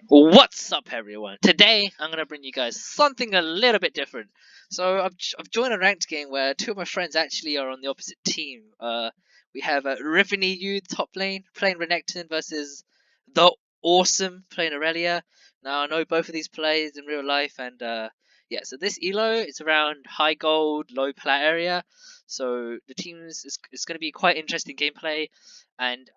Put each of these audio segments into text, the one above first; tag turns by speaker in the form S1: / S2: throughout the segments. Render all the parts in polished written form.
S1: What's up, everyone? Today, I'm gonna bring you guys something a little bit different. So, I've joined a ranked game where two of my friends actually are on the opposite team. We have Riffany U top lane playing Renekton versus the awesome playing Irelia. Now, I know both of these players in real life, and yeah. So this elo is around high gold, low plat area. So the teams it's going to be quite interesting gameplay, and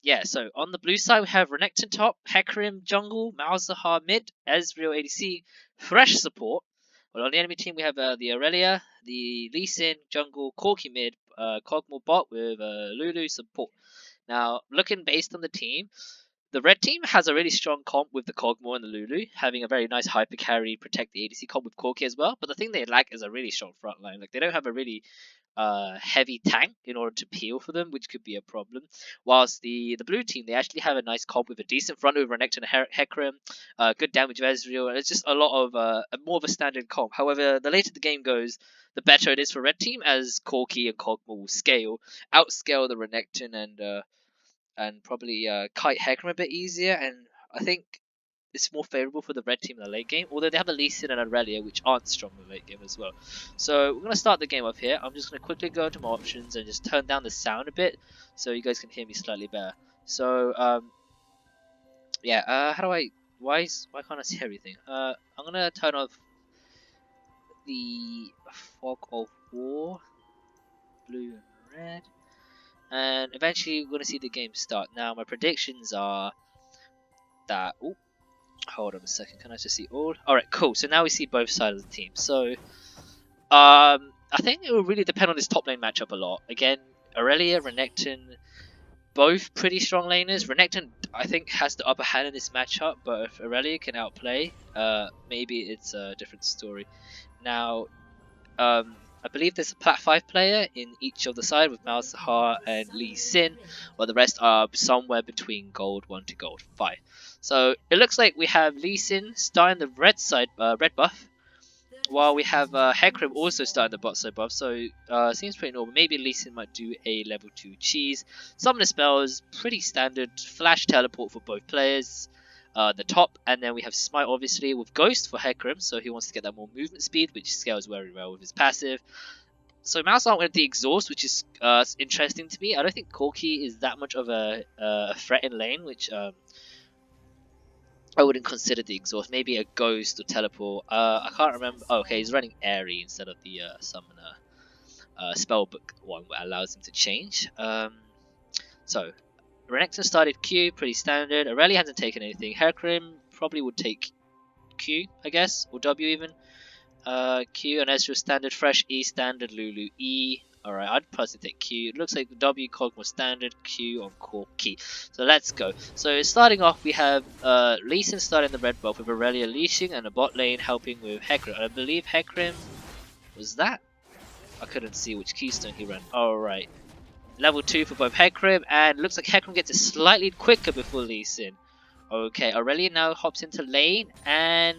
S1: yeah, so on the blue side we have Renekton top, Hecarim jungle, Malzahar mid, Ezreal ADC, Thresh support. Well, on the enemy team we have the Irelia, the Lee Sin jungle, Corki mid, Kog'Maw bot with Lulu support. Now, looking based on the team, the red team has a really strong comp with the Kog'Maw and the Lulu, having a very nice hyper carry, protect the ADC comp with Corki as well. But the thing they lack is a really strong front line. Like, they don't have a really heavy tank in order to peel for them, which could be a problem. Whilst the blue team, they actually have a nice comp with a decent front over Renekton and Hecarim, good damage of Ezreal, and it's just a lot of more of a standard comp. However, the later the game goes, the better it is for red team, as Corki and Kog'Maw will outscale the Renekton and probably kite Hecarim a bit easier. And I think it's more favourable for the red team in the late game, although they have a Lee Sin and Irelia, which aren't strong in the late game as well. So we're going to start the game off here. I'm just going to quickly go into my options and just turn down the sound a bit so you guys can hear me slightly better. So yeah, how do I, why can't I see everything? I'm going to turn off the fog of war, blue and red, and eventually we're going to see the game start. Now my predictions are that, ooh, hold on a second, can I just see all? Alright, cool. So now we see both sides of the team. So, I think it will really depend on this top lane matchup a lot. Again, Irelia, Renekton, both pretty strong laners. Renekton, I think, has the upper hand in this matchup, but if Irelia can outplay, maybe it's a different story. Now, I believe there's a plat 5 player in each of the side with Malzahar and Lee Sin, while the rest are somewhere between gold 1 to gold 5. So it looks like we have Lee Sin starting the red side, red buff, while we have Hecarim also starting the bot side buff. So seems pretty normal. Maybe Lee Sin might do a level 2 cheese. Some of the spells pretty standard. Flash teleport for both players. The top, and then we have Smite obviously with Ghost for Hecarim, so he wants to get that more movement speed, which scales very well with his passive. So Malzahar went with the exhaust, which is interesting to me. I don't think Corki is that much of a threat in lane, which I wouldn't consider the exhaust. Maybe a Ghost or teleport. I can't remember. Oh, okay, he's running Airy instead of the Summoner spellbook one, that allows him to change. So Renekton started Q, pretty standard. Irelia hasn't taken anything. Hecarim probably would take Q, I guess, or W even. Q and Ezreal standard, Fresh E standard, Lulu E. Alright, I'd personally take Q. It looks like W, Kog'Maw standard, Q on Corki. So let's go. So starting off, we have Lee Sin starting the red buff with Irelia leashing and a bot lane helping with Hecarim. I believe Hecarim was that? I couldn't see which keystone he ran. Alright. Level 2 for both Hecarim, and looks like Hecarim gets it slightly quicker before Lee Sin. Okay, Irelia now hops into lane, and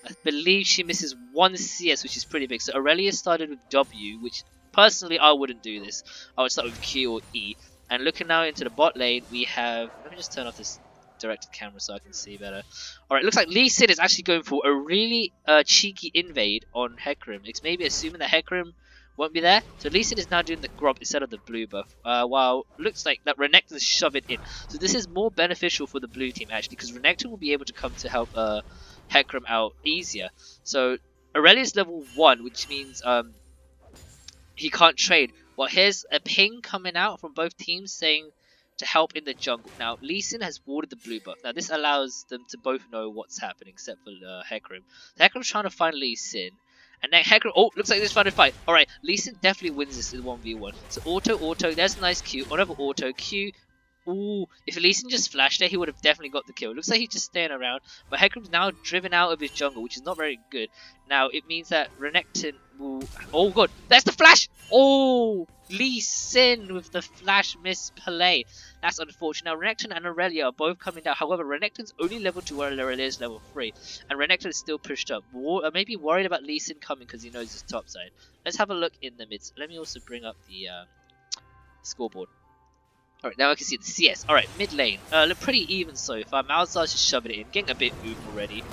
S1: I believe she misses 1 CS, which is pretty big. So Irelia started with W, which personally I wouldn't do this. I would start with Q or E. And looking now into the bot lane, we have... Let me just turn off this directed camera so I can see better. Alright, looks like Lee Sin is actually going for a really cheeky invade on Hecarim. It's maybe assuming that Hecarim won't be there. So Lee Sin is now doing the grub instead of the blue buff. While looks like that Renekton shove it in. So this is more beneficial for the blue team actually, because Renekton will be able to come to help Hecarim out easier. So Irelia is level 1, which means he can't trade. Well, here's a ping coming out from both teams saying to help in the jungle. Now Lee Sin has warded the blue buff. Now this allows them to both know what's happening except for Hecarim. So Hecarim's trying to find Lee Sin. And then Hecarim, oh, looks like this final fight. Alright, Lee Sin definitely wins this in 1v1. So auto, there's a nice Q. Another auto, Q. Ooh, if Lee Sin just flashed there, he would have definitely got the kill. Looks like he's just staying around. But Hecarim's now driven out of his jungle, which is not very good. Now, it means that Renekton will... Oh, God, there's the flash! Oh, Lee Sin with the flash misplay. That's unfortunate. Now, Renekton and Irelia are both coming down. However, Renekton's only level 2 while Irelia is level 3. And Renekton is still pushed up. Maybe worried about Lee Sin coming because he knows his top side. Let's have a look in the mids. Let me also bring up the scoreboard. Alright, now I can see the CS. Alright, mid lane. Look pretty even so far. Malzar's just shoving it in, getting a bit oof already.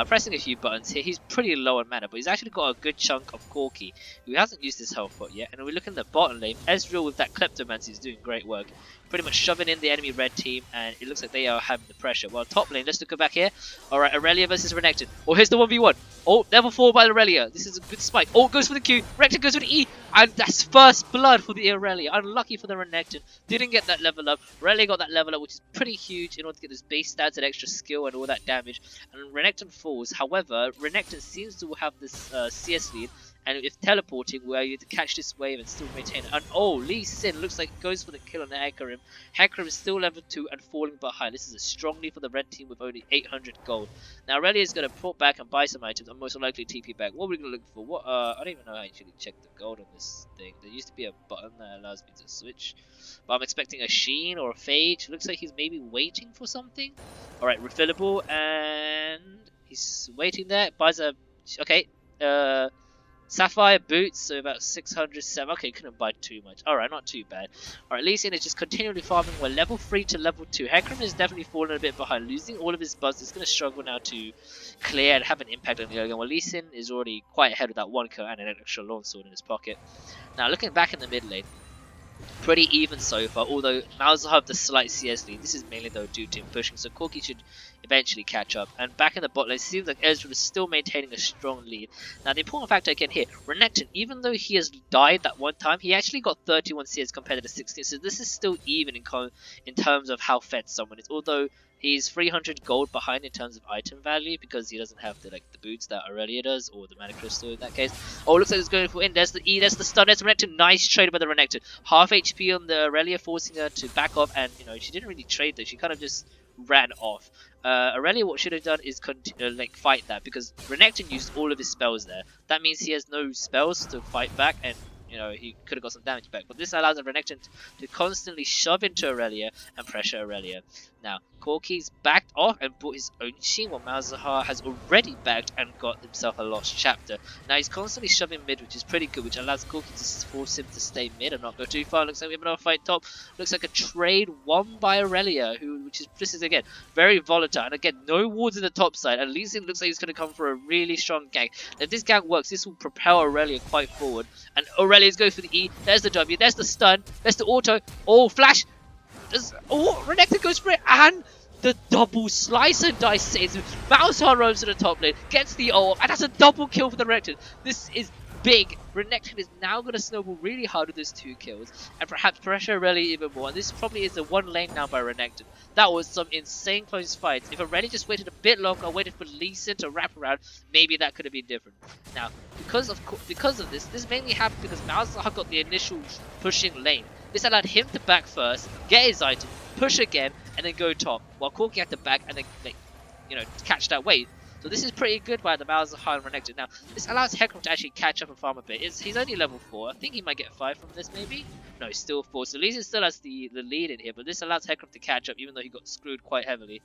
S1: Pressing a few buttons here. He's pretty low on mana, but he's actually got a good chunk of Corki, who hasn't used his health pot yet. And we look in the bottom lane. Ezreal with that Kleptomancy is doing great work. Pretty much shoving in the enemy red team, and it looks like they are having the pressure. While top lane, let's look back here. Alright, Irelia versus Renekton. Oh, here's the 1v1. Oh, level 4 by Irelia. This is a good spike. Oh, goes for the Q. Renekton goes for the E. And that's first blood for the Irelia. Unlucky for the Renekton. Didn't get that level up. Irelia got that level up, which is pretty huge in order to get those base stats and extra skill and all that damage. And Renekton falls. However, Renekton seems to have this CS lead. And if teleporting, we're able to catch this wave and still maintain it. And oh, Lee Sin looks like goes for the kill on the Hecarim. Hecarim is still level 2 and falling behind. This is a strong lead for the red team with only 800 gold. Now Irelia is going to port back and buy some items and most likely TP back. What are we going to look for? What? I don't even know how I actually check the gold on this thing. There used to be a button that allows me to switch. But I'm expecting a Sheen or a Phage. Looks like he's maybe waiting for something. Alright, refillable, and he's waiting there. Buys a... okay, Sapphire boots, so about 607. Okay, couldn't buy too much. Alright, not too bad. Alright, Lee Sin is just continually farming. We're level 3 to level 2. Hecarim is definitely falling a bit behind. Losing all of his buzz is going to struggle now to clear and have an impact on the early game. Well, Lee Sin is already quite ahead with that 1 kill and an extra longsword in his pocket. Now, looking back in the mid lane, pretty even so far, although Malzahar have the slight CS lead. This is mainly though due to him pushing, so Corki should eventually catch up. And back in the bot lane, it seems like Ezreal is still maintaining a strong lead. Now the important factor again here, Renekton, even though he has died that one time, he actually got 31 CS compared to the 16, so this is still even in terms of how fed someone is, although he's 300 gold behind in terms of item value because he doesn't have the boots that Irelia does, or the mana crystal in that case. Oh, looks like it's going for in. There's the E, there's the stun, there's Renekton. Nice trade by the Renekton. Half HP on the Irelia, forcing her to back off, and you know she didn't really trade though. She kind of just ran off. Irelia, what should have done is fight that, because Renekton used all of his spells there. That means he has no spells to fight back, and you know, he could have got some damage back. But this allows the Renekton to constantly shove into Irelia and pressure Irelia. Now, Corki's backed off and bought his own Sheen, while Malzahar has already backed and got himself a lost chapter. Now, he's constantly shoving mid, which is pretty good, which allows Corki to force him to stay mid and not go too far. Looks like we have another fight top. Looks like a trade won by Irelia, this is again very volatile. And again, no wards in the top side. And Lee Sin looks like he's going to come for a really strong gank. If this gank works, this will propel Irelia quite forward. And Aurelius goes for the E. There's the W. There's the stun. There's the auto. Oh, flash. Renekton goes for it. And the double slice and dice saves him. Malzahar roams to the top lane. Gets the ult. And that's a double kill for the Renekton. This is big. Renekton is now going to snowball really hard with those 2 kills. And perhaps pressure Irelia even more. And this probably is the 1 lane now by Renekton. That was some insane close fights. If Irelia just waited a bit longer, waited for Lee Sin to wrap around, maybe that could have been different. Now, because of this mainly happened because Malzahar got the initial pushing lane. This allowed him to back first, get his item, push again, and then go top. While Corki had to back and then, catch that wave. So this is pretty good by the Malzahar and Renekton. Now, this allows Hecarim to actually catch up and farm a bit. He's only level 4. I think he might get 5 from this, maybe? No, he's still 4. So Lee Sin still has the lead in here, but this allows Hecarim to catch up, even though he got screwed quite heavily.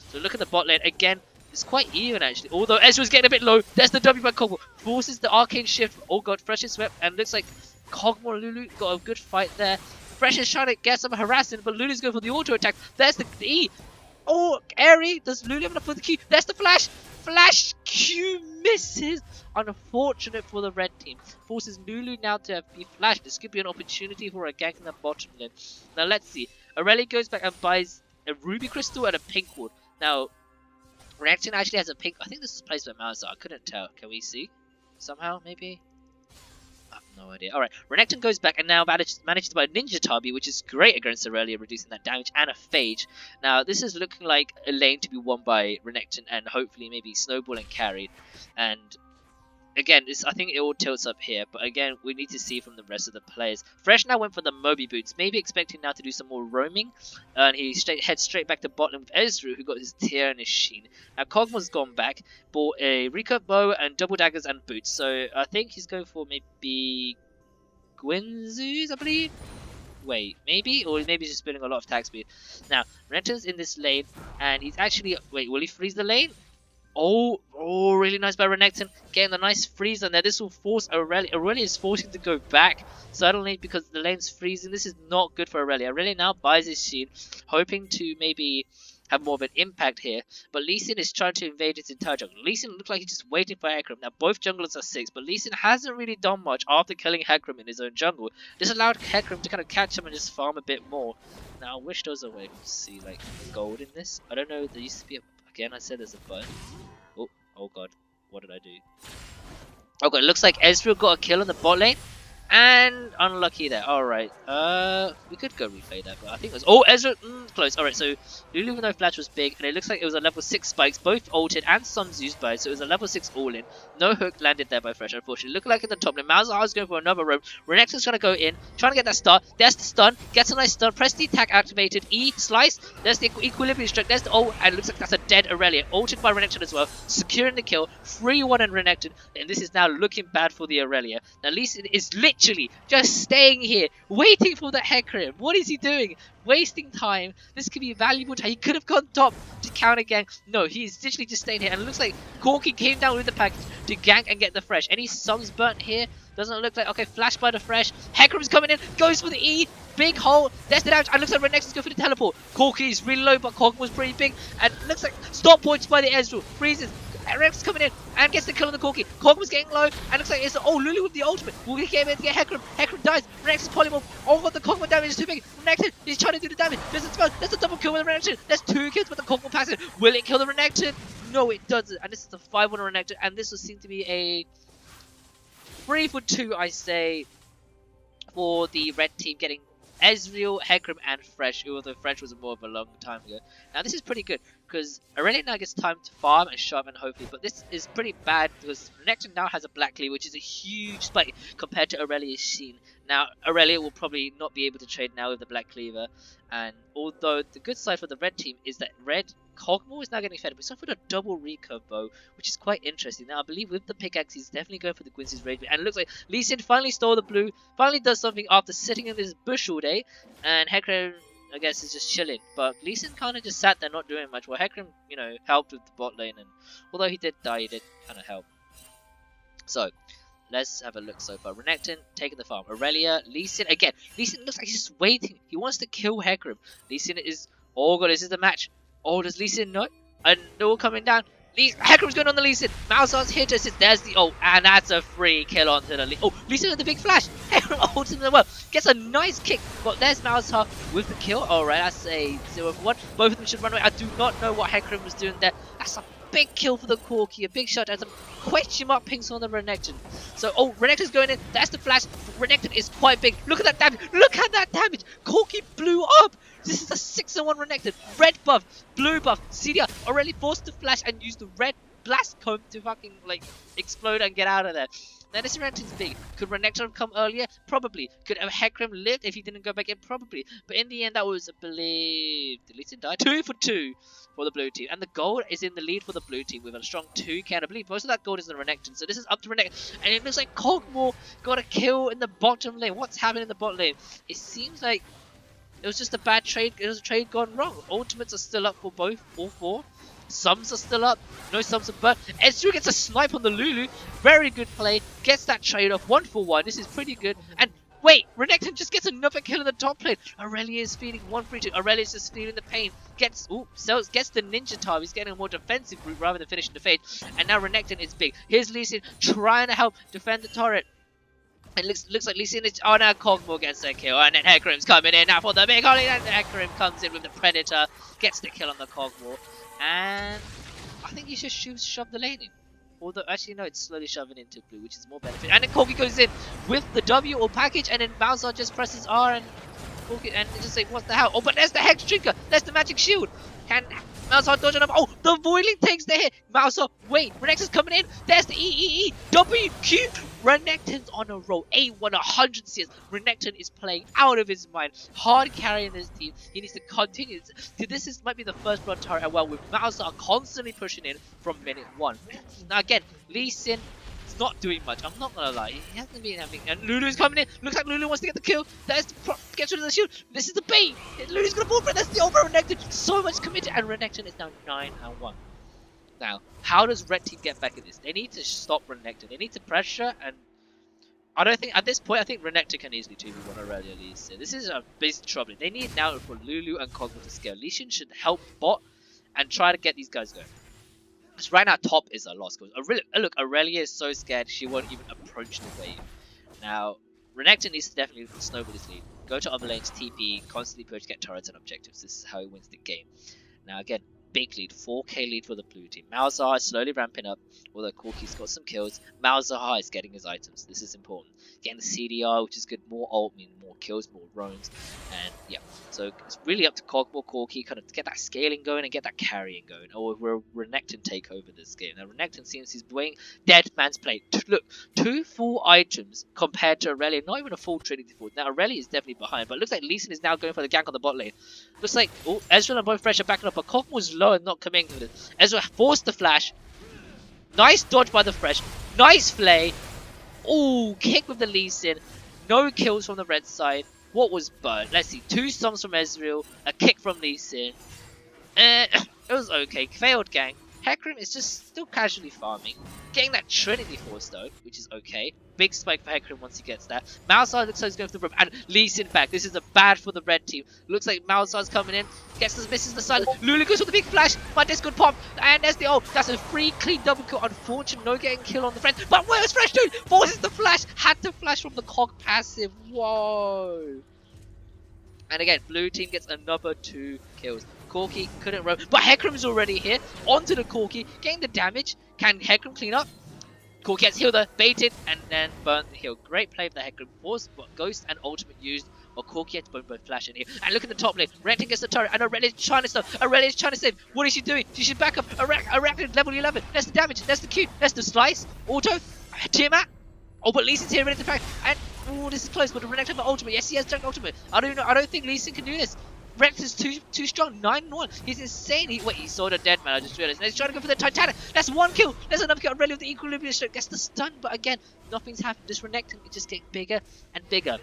S1: So look at the bot lane. Again, it's quite even, actually. Although Ezreal's getting a bit low. There's the W by Kog'Maw. Forces the arcane shift. Oh god, Fresh is swept. And looks like Kog'Maw and Lulu got a good fight there. Fresh is trying to get some harassing, but Lulu's going for the auto attack. There's the E. Oh, Airy. Does Lulu have enough for the Q? There's the flash. Flash Q misses. Unfortunate for the red team. Forces Lulu now to be flashed. This could be an opportunity for a gank in the bottom lane. Now let's see. Irelia goes back and buys a ruby crystal and a pink ward. Now, Renekton actually has a pink. I think this is placed by Malzahar. I couldn't tell. Can we see? Somehow, maybe? I have no idea. Alright, Renekton goes back and now manages to buy a Ninja Tabi, which is great against Irelia, reducing that damage, and a Phage. Now, this is looking like a lane to be won by Renekton and hopefully maybe snowball and carried. And again, I think it all tilts up here, but again, we need to see from the rest of the players. Fresh now went for the Moby boots, maybe expecting now to do some more roaming, and he heads straight back to bot lane with Ezreal, who got his tier and his Sheen. Now Kog'Maw's gone back, bought a recurve bow and double daggers and boots, so I think he's going for maybe Gwynzoo's, I believe? Wait, maybe? Or maybe he's just spending a lot of attack speed. Now, Renekton's in this lane, and he's actually... Wait, will he freeze the lane? Oh, really nice by Renekton. Getting the nice freeze on there. This will force Irelia. Irelia is forcing to go back suddenly because the lane's freezing. This is not good for Irelia. Irelia now buys his shield, hoping to maybe have more of an impact here. But Lee Sin is trying to invade his entire jungle. Lee Sin looks like he's just waiting for Hecarim. Now both junglers are 6, but Lee Sin hasn't really done much after killing Hecarim in his own jungle. This allowed Hecarim to kind of catch him and just farm a bit more. Now I wish there was a way to see like gold in this. I don't know, there used to be a... Again, I said there's a button. Oh god, what did I do? Oh god, it looks like Ezreal got a kill on the bot lane. And unlucky there. Alright. We could go replay that, but I think it was... Oh, Ezreal! Close. Alright, so Lulu with no flash was big, and it looks like it was a level 6 spikes, both ulted and some Zeus by, so it was a level 6 all-in. No hook landed there by Fresh, unfortunately. Looked like in the top lane. Malzahar is going for another roam. Renekton's trying to go in, trying to get that stun. There's the stun. Gets a nice stun. Press the attack activated. E, slice. There's the equilibrium strike. There's the ult, and it looks like that's a dead Irelia. Ulted by Renekton as well. Securing the kill. 3-1 and Renekton, and this is now looking bad for the Irelia. Now, Lee Sin is literally just staying here, waiting for the Hecarim. What is he doing? Wasting time. This could be valuable time. He could have gone top to counter gank. No, he's literally just staying here. And it looks like Corki came down with the package to gank and get the Fresh. Any sums burnt here? Doesn't look like... Okay, flash by the Fresh. Hecarim's coming in. Goes for the E. Big hole. There's the damage. And looks like Renekton's going for the teleport. Corki is really low, but Kog'Maw was pretty big. And looks like stop points by the Ezreal. Freezes. Rex coming in and gets the kill on the Corki. Kog'Maw's getting low, and looks like it's Lulu with the ultimate. Will he get him in to get Hecarim? Hecarim dies. Renekton's polymorph. Oh god, the Kog'Maw damage is too big. Renekton is trying to do the damage. There's a spell. There's a double kill with the Renekton. There's 2 kills with the Kog'Maw passive. Will it kill the Renekton? No, it doesn't. And this is the 5-1 Renekton, and this will seem to be a 3 for 2, I say, for the red team getting Ezreal, Hecarim, and Fresh, although Fresh was more of a long time ago. Now this is pretty good, because Irelia now gets time to farm and sharpen hopefully, but this is pretty bad, because Renekton now has a Black Cleave, which is a huge spike compared to Irelia's Sheen. Now, Irelia will probably not be able to trade now with the Black Cleaver, and although the good side for the red team is that red Kog'Maw is now getting fed up. He's for a double recurve bow, which is quite interesting. Now, I believe with the pickaxe, he's definitely going for the Quincy's Rage. And it looks like Lee Sin finally stole the blue, finally does something after sitting in this bush all day. And Hecarim, I guess, is just chilling. But Lee Sin kind of just sat there not doing much. Well, Hecarim, you know, helped with the bot lane. And although he did die, he did kind of help. So, let's have a look so far. Renekton taking the farm. Irelia, Lee Sin. Again, Lee Sin looks like he's just waiting. He wants to kill Hecarim. Lee Sin is... Oh god, this is the match. Oh, does Lee Sin know? And they're all coming down. Hecarim's going on the Lee Sin. Malzahar's here to assist. There's the ult. And that's a free kill onto the Lee. Oh, Lee Sin with the big flash. Hecarim ults him as well. Gets a nice kick. But there's Malzahar with the kill. Alright, that's a 0 for 1. Both of them should run away. I do not know what Hecarim was doing there. That's a big kill for the Corki. A big shot as a question mark pings on the Renekton. So, oh, Renekton's going in. That's the flash. Renekton is quite big. Look at that damage. Look at that damage. Corki blew up. This is a 6-1 Renekton. Red buff, blue buff. CDR already forced to flash and use the red blast cone to fucking, like, explode and get out of there. Now, this Renekton's big. Could Renekton have come earlier? Probably. Could Hecarim lived if he didn't go back in? Probably. But in the end, that was, I believe... Did Lee Sin die? 2 for 2 for the blue team. And the gold is in the lead for the blue team with a strong 2k. And I believe most of that gold is in Renekton. So this is up to Renekton. And it looks like Kog'Maw got a kill in the bottom lane. What's happening in the bot lane? It seems like it was just a bad trade. It was a trade gone wrong. Ultimates are still up for both, all 4. Sums are still up. No sums are burnt. Ezreal gets a snipe on the Lulu. Very good play. Gets that trade off. 1 for 1. This is pretty good. And wait, Renekton just gets another kill in the top lane. Irelia is feeling 1 for 2. Irelia is just feeling the pain. Gets the ninja time. He's getting a more defensive route rather than finishing the fade. And now Renekton is big. Here's Lee Sin trying to help defend the turret. It looks like Lee Sin is... Oh, now Kog'Maw gets the kill. And then Hecarim's coming in now for the big holly. And Hecarim comes in with the Predator. Gets the kill on the Kog'Maw. And I think he should shove the lane in. Although, actually, no, it's slowly shoving into blue, which is more benefit. And then Corki goes in with the W or package. And then Malzahar just presses R and Corki, and just like, what the hell? Oh, but there's the Hex Drinker. There's the magic shield. Can Malzahar dodge enough? Oh, the Voidling takes the hit. Malzahar, wait, Renekton's coming in. There's the E, W, Q. Renekton's on a roll. A1, 100 CS. Renekton is playing out of his mind. Hard carrying this team. He needs to continue. This might be the first blood turret as well, with Malzahar constantly pushing in from minute 1. Now again, Lee Sin is not doing much. I'm not gonna lie. He hasn't been having. And Lulu's coming in. Looks like Lulu wants to get the kill. There's the gets rid of the shield. This is the bait. Lulu's gonna fall for it. That's the over Renekton. So much committed, and Renekton is now 9-1. Now, how does Red Team get back at this? They need to stop Renekton. They need to pressure, and I don't think, at this point, I think Renekton can easily 2v1 Irelia Lee Sin. This is a big trouble. They need now for Lulu and Kog'Maw to scale. Lee Sin should help bot and try to get these guys going. Because right now, top is a loss. Look, Irelia is so scared, she won't even approach the wave. Now, Renekton needs to definitely snowball this lead. Go to other lanes, TP, constantly push, get turrets and objectives. This is how he wins the game. Now, again, big lead, 4k lead for the blue team. Malzahar is slowly ramping up, although Corki's got some kills. Malzahar is getting his items, this is important. Getting the CDR, which is good, more ult means more kills, more roams, and yeah. So it's really up to Kog'Maw, Corki, kind of get that scaling going and get that carrying going, or will Renekton take over this game. Now Renekton seems he's playing dead man's play. Look, 2 full items compared to Irelia, not even a full Trinity full. Now Irelia is definitely behind, but it looks like Lee Sin is now going for the gank on the bot lane. Looks like Ezreal and both Fresh are backing up, but Kog'Maw is low and not coming with it. Ezreal forced the flash. Nice dodge by the Fresh. Nice flay. Ooh, kick with the Lee Sin. No kills from the red side. What was burnt? Let's see. 2 stomps from Ezreal. A kick from Lee Sin. It was okay. Failed gang. Hecarim is just still casually farming. Getting that Trinity Force though, which is okay. Big spike for Hecarim once he gets that. Malzahar looks like he's going for the room. And Lee Sin back. This is a bad for the red team. Looks like Malzahar's coming in. Misses the side. Lulu goes for the big flash. My disc pop. And there's the ult. That's a free clean double kill. Unfortunate, no getting kill on the friend. But where's Fresh dude? Forces the flash. Had to flash from the Kog passive. Whoa. And again, blue team gets another 2 kills. Corki couldn't roam, but Hecarim's already here. Onto the Corki, getting the damage. Can Hecarim clean up? Corki gets healed, baited, and then burnt the heal. Great play for the Hecarim. Force, Ghost and Ultimate used. Or Corki had to both flash in here. And look at the top lane. Renekton gets the turret, and Irelia is trying to stuff. Irelia is trying to save. What is she doing? She should back up. Arachnid level 11. That's the damage. That's the Q. That's the slice. Auto. Tiamat. Oh, but Lee Sin's here ready to fight. And oh, this is close. But Renekton for ultimate. Yes, he has Dragon ultimate. I don't think Lee Sin can do this. Renekton's too strong. 9-1. He's insane. He saw the dead man. I just realized. And he's trying to go for the Titanic. That's 1 kill. That's another kill. Irelia with the equilibrium strike. Gets the stun. But again, nothing's happened. This Renekton is just getting bigger and bigger.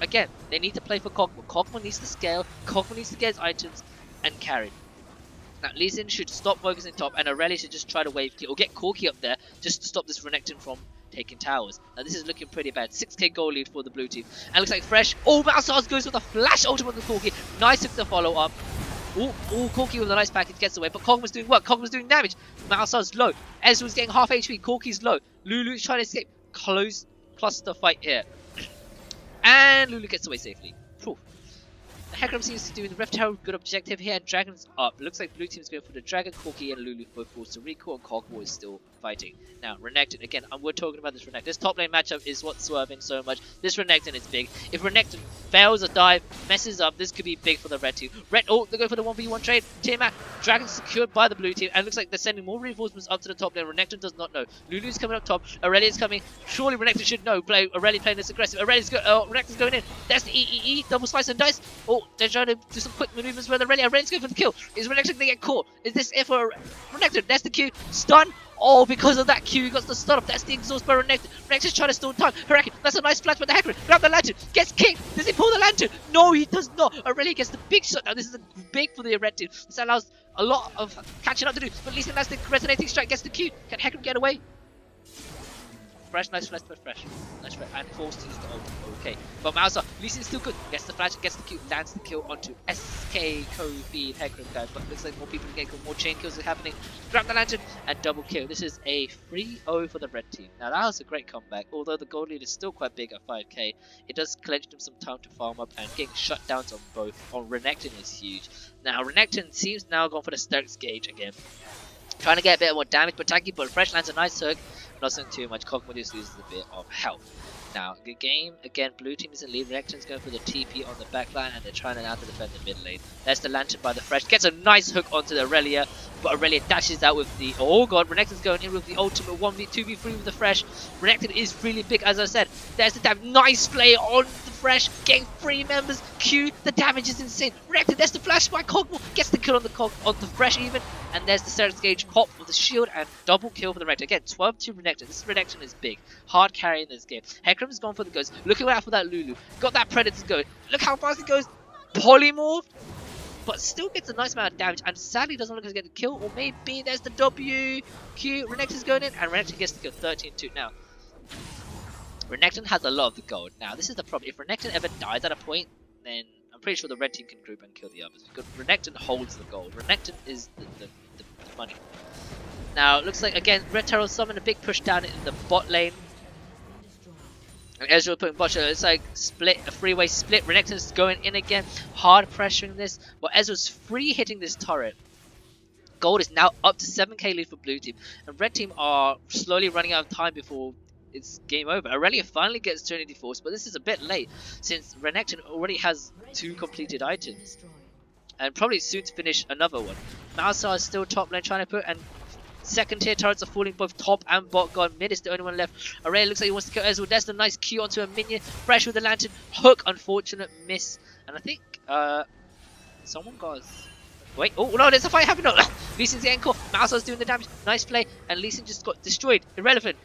S1: Again, they need to play for Kog'Maw. Kog'Maw needs to scale. Kog'Maw needs to get his items and carry. Now, Lee Sin should stop focusing top, and Irelia should just try to wave clear or get Corki up there just to stop this Renekton from taking towers. Now, this is looking pretty bad. 6k goal lead for the blue team. And looks like Fresh. Oh, Malzahar goes with a flash ultimate on the Corki. Nice hook to follow up. Oh, Corki with a nice package gets away, but Kog'Maw's doing work. Kog'Maw's doing damage. Malzahar's low. Ezreal's getting half HP. Corki's low. Lulu's trying to escape. Close cluster fight here. And Lulu gets away safely. Whew. Hecarim seems to do the Rift Herald, good objective here, and Dragon's up. It looks like blue team's going for the Dragon, Corki and Lulu both forced to recall, and Kog'Maw is still fighting. Now, Renekton, again, we're talking about this Renekton. This top lane matchup is what's swerving so much. This Renekton is big. If Renekton fails a dive, messes up, this could be big for the red team. Oh, they're going for the 1v1 trade. Tiamat, Dragon secured by the blue team, and it looks like they're sending more reinforcements up to the top lane. Renekton does not know. Lulu's coming up top. Irelia's coming. Surely Renekton should know. Irelia playing this aggressive. Renekton's going in. That's the EEE, double slice and dice. Oh, they're trying to do some quick maneuvers with Irelia's going for the kill. Is Renekton going to get caught? Is this it for Renekton? That's the Q. Stun. Oh, because of that Q, he got the stun up. That's the exhaust by Renekton. Renekton's trying to stall time. Hurricane, that's a nice flash by the Hecarim. Grab the lantern. Gets kicked. Does he pull the lantern? No, he does not. Irelia gets the big shot. Now, this is big for the red team. This allows a lot of catching up to do. But Lee Sin has the resonating strike. Gets the Q. Can Hecarim get away? Fresh, nice flash, fresh. Nice flash, and forced to use the ult. Okay, but Malzahar, Lee Sin's still good. Gets the flash, gets the Q, lands the kill onto SK, Kobe, Hecarim guys. But looks like more people can get more chain kills are happening. Grab the lantern and double kill. This is a 3-0 for the red team. Now that was a great comeback. Although the goal lead is still quite big at 5k, it does clench them some time to farm up, and getting shutdowns on both on Renekton is huge. Now Renekton seems now gone for the Stark's Gauge again. Trying to get a bit more damage, but tanky, but Fresh lands a nice hook. Not saying too much. Kog'Maw just loses a bit of health. Now, good game. Again, blue team is in lead. Renekton's going for the TP on the back line, and they're trying to now to defend the mid lane. There's the lantern by the Fresh. Gets a nice hook onto the Irelia, but Irelia dashes out with the... Oh god, Renekton's going in with the ultimate 1v2v3 with the Fresh. Renekton is really big, as I said. There's the damage. Nice play on the Fresh. Getting 3 members. Q. The damage is insane. Renekton, there's the flash by Kog'Maw. Gets the kill on the Fresh even. And there's the Stark's Gauge pop with the shield and double kill for the Renekton. Again, 12-2 Renekton. This Renekton is big. Hard carry in this game. Hecarim's gone for the ghost. Looking out for that Lulu. Got that Predator going. Look how fast he goes. Polymorphed. but still gets a nice amount of damage, and sadly doesn't look like he's getting the kill, or maybe there's the W. Q, Renekton's going in, and Renekton gets the kill, 13-2. Now, Renekton has a lot of the gold. Now, this is the problem. If Renekton ever dies at a point, then I'm pretty sure the red team can group and kill the others, because Renekton holds the gold. Renekton is the money. Now, it looks like, again, Red Terror summon a big push down in the bot lane. And Ezreal putting bot shot. It's like split, a freeway split. Renekton's going in again, hard pressuring this. But Ezreal's free hitting this turret. Gold is now up to 7k lead for blue team. And red team are slowly running out of time before it's game over. Irelia finally gets Trinity Force, but this is a bit late since Renekton already has 2 completed items. And probably soon to finish another one. Malzahar is still top lane trying to put, and second tier turrets are falling both top and bot. God, mid is the only one left. Irelia looks like he wants to kill Ezreal. There's a nice Q onto a minion. Fresh with the lantern. Hook, unfortunate miss. And I think someone got... Wait, oh no, there's a fight happening. No, Lee Sin's getting caught. Malzahar's doing the damage. Nice play. And Lee Sin just got destroyed. Irrelevant.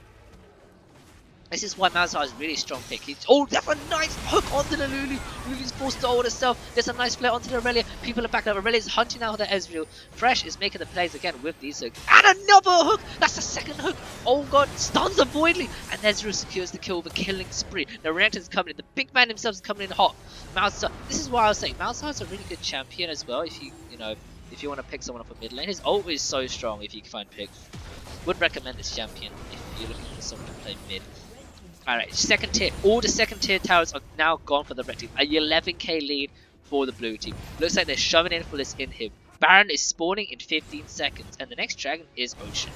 S1: This is why Malzahar is a really strong pick. Oh, that's a nice hook onto the Lulu. Lulu's forced to hold herself. There's a nice play onto the Irelia. People are back up. Irelia is hunting out the Ezreal. Fresh is making the plays again with these hooks. And another hook! That's the second hook. Oh god, stuns the Voidly. And Ezreal secures the kill with a killing spree. The Renekton's coming in. The big man himself is coming in hot. Malzahar. This is why I was saying Malzahar is a really good champion as well. If you want to pick someone up for mid lane. His ult is so strong if you can find picks. Would recommend this champion if you're looking for someone to play mid. Alright, second tier. All the second tier towers are now gone for the red team. A 11k lead for the blue team. Looks like they're shoving in for this inhib. Baron is spawning in 15 seconds. And the next dragon is Ocean.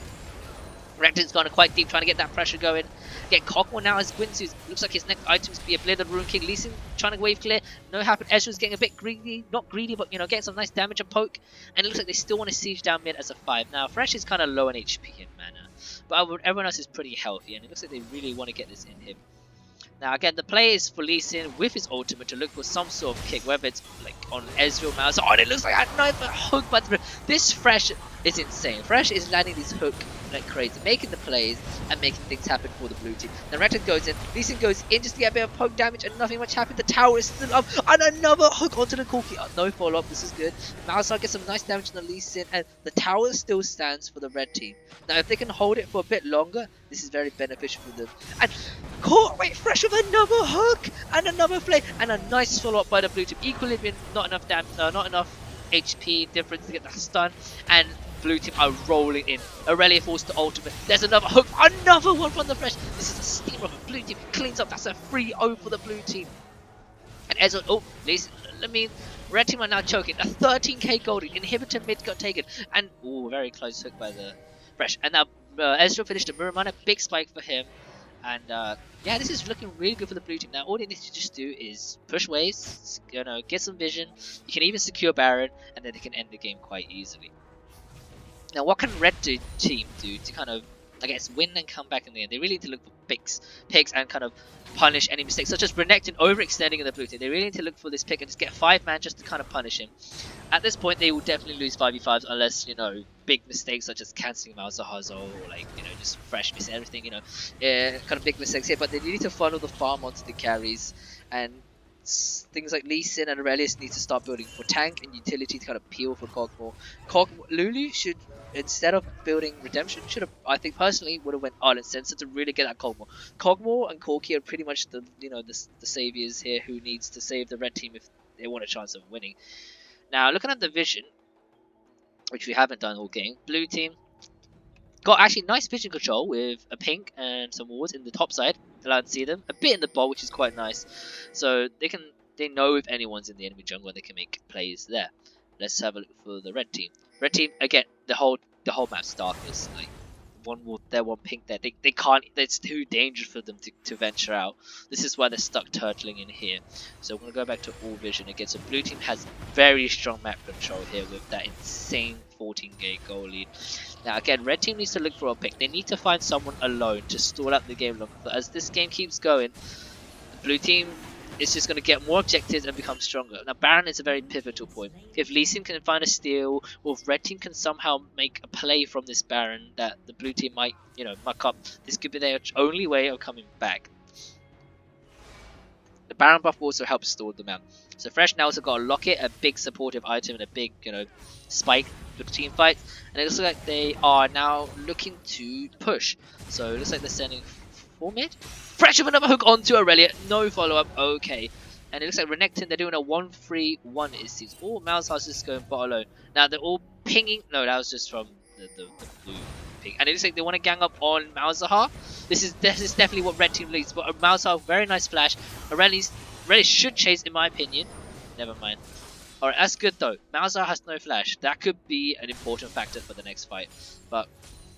S1: Renekton's gone quite deep trying to get that pressure going. Get Kog'Maw now as Gwynsu. Looks like his next items be a Blade of the Rune King. Lee Sin trying to wave clear. No happen. Ezreal's getting a bit greedy. Not greedy, but getting some nice damage and poke. And it looks like they still want to siege down mid as a 5. Now, Fresh is kind of low on HP and mana. But everyone else is pretty healthy. And it looks like they really want to get this in him. Now again, the play is for Lee Sin with his ultimate to look for some sort of kick, whether it's like on Ezreal, Mouse. Oh, and it looks like a knife, a hook, but this Fresh is insane. Fresh is landing this hook like crazy, making the plays and making things happen for the blue team. Now Renekton goes in, Lee Sin goes in just to get a bit of poke damage, and nothing much happened. The tower is still up, and another hook onto the Corki. Oh, no follow up. This is good. Malzahar gets some nice damage on the Lee Sin, and the tower still stands for the red team. Now if they can hold it for a bit longer, this is very beneficial for them. And wait, Fresh with another hook and another flame and a nice follow up by the blue team. Equilibrium, not enough HP difference to get that stun, and blue team are rolling in. Irelia forced the ultimate. There's another hook, another one from the Fresh. This is a steamroller. Blue team cleans up. That's a 3-0 for the blue team. And Ezreal, oh, listen, red team are now choking. A 13k gold inhibitor mid got taken, and very close hook by the Fresh. And now Ezreal finished the mirror mana, big spike for him. And yeah, this is looking really good for the blue team. Now all they need to just do is push waves, get some vision. You can even secure Baron, and then they can end the game quite easily. Now what can red team do to kind of, I guess, win and come back in the end? They really need to look for picks and kind of punish any mistakes, such as Renekton overextending in the blue team. They really need to look for this pick and just get 5 man just to kind of punish him. At this point, they will definitely lose 5v5s unless, big mistakes such as cancelling Malzahar's ult, or like, just Fresh missing everything, kind of big mistakes here. But they need to funnel the farm onto the carries, and things like Lee Sin and Irelia need to start building for tank and utility to kind of peel for Kog'Maw. Lulu should, instead of building Redemption, I think personally would have went Island Sensor to really get that Kog'Maw. Kog'Maw and Corki are pretty much the the saviors here who needs to save the red team if they want a chance of winning. Now looking at the vision, which we haven't done all game, blue team got actually nice vision control with a pink and some wards in the top side, allowed to see them. A bit in the ball, which is quite nice. So they know if anyone's in the enemy jungle and they can make plays there. Let's have a look for the red team. Red team, again, the whole map's darkness. Like one ward there, one pink there. They can't. It's too dangerous for them to venture out. This is why they're stuck turtling in here. So we're gonna go back to all vision again. So blue team has very strong map control here with that insane 14k goal lead. Now again, red team needs to look for a pick. They need to find someone alone to stall out the game longer. But as this game keeps going, the blue team is just going to get more objectives and become stronger. Now Baron is a very pivotal point. If Lee Sin can find a steal, or if red team can somehow make a play from this Baron that the blue team might, muck up, this could be their only way of coming back. The Baron buff also helps stall them out. So Fresh now also got a locket, a big supportive item, and a big, spike for the team fight. And it looks like they are now looking to push. So it looks like they're sending for mid. Fresh with another hook onto Irelia, no follow up. Okay. And it looks like Renekton, they're doing a 1-3-1 it seems. Oh, Mouse House is going bot alone. Now they're all pinging. No, that was just from the blue ping. And it looks like they want to gang up on Malzahar. This is definitely what red team leads. But Malzahar, very nice flash. Irelia should chase, in my opinion. Never mind. Alright, that's good though. Malzahar has no flash. That could be an important factor for the next fight. But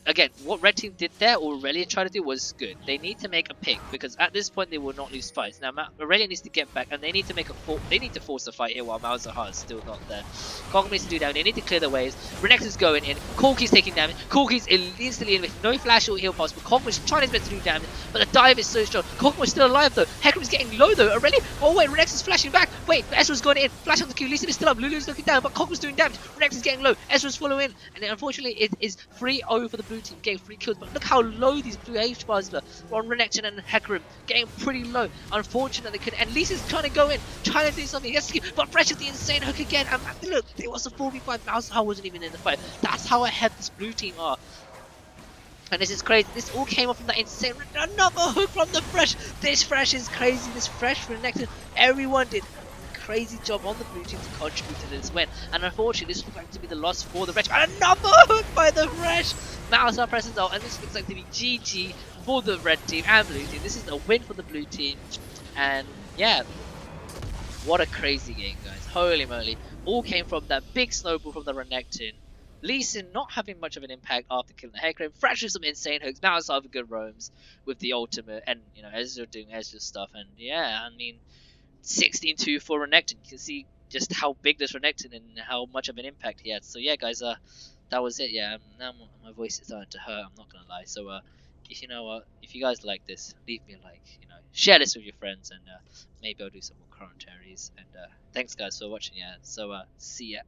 S1: again, what red team did there, or Irelia tried to do, was good. They need to make a pick, because at this point they will not lose fights. Now Irelia needs to get back, and they need to make they need to force a fight here while Malzahar is still not there. Kog'Maw needs to do damage. They need to clear the waves. Renekton's going in. Corki's taking damage. Corki's instantly in with no flash or heal possible. Kog'Maw's trying his best to do damage, but the dive is so strong. Kog'Maw's still alive though. Hecarim's getting low though. Irelia, oh wait, Renekton's flashing back. Wait, Ezreal's going in. Flash on the Q. Lee Sin is still up. Lulu's looking down, but Kog'Maw's doing damage. Renekton's getting low. Ezreal's following, and unfortunately it is 3-0 for the blue team, getting 3 kills. But look how low these blue H bars are on Renekton and Hecarim, getting pretty low. Unfortunately, they could. And Lee Sin's trying to go in, trying to do something. Yes, but Fresh with the insane hook again. And look, it was a 4v5. Malzahar wasn't even in the fight. That's how ahead this blue team are. And this is crazy. This all came off from that insane. Another hook from the Fresh. This Fresh is crazy. This Fresh Renekton. Everyone did crazy job on the blue team to contribute to this win, and unfortunately this looks like to be the loss for the Fresh. And another hook by the Fresh. Malzahar presses out, and this looks like to be GG for the red team and blue team. This is a win for the blue team, and yeah, what a crazy game, guys. Holy moly, all came from that big snowball from the Renekton. Lee Sin not having much of an impact after killing the Hecarim. Fresh with some insane hooks. Malzahar with good roams with the ultimate, and Ezreal doing Ezreal stuff, and yeah, I mean, 16-2 for Renekton. You can see just how big this Renekton and how much of an impact he had. So yeah, guys, that was it. Yeah, now my voice is starting to hurt. I'm not gonna lie. So if if you guys like this, leave me a like. Share this with your friends, and maybe I'll do some more commentaries. And thanks, guys, for watching. Yeah. So see ya.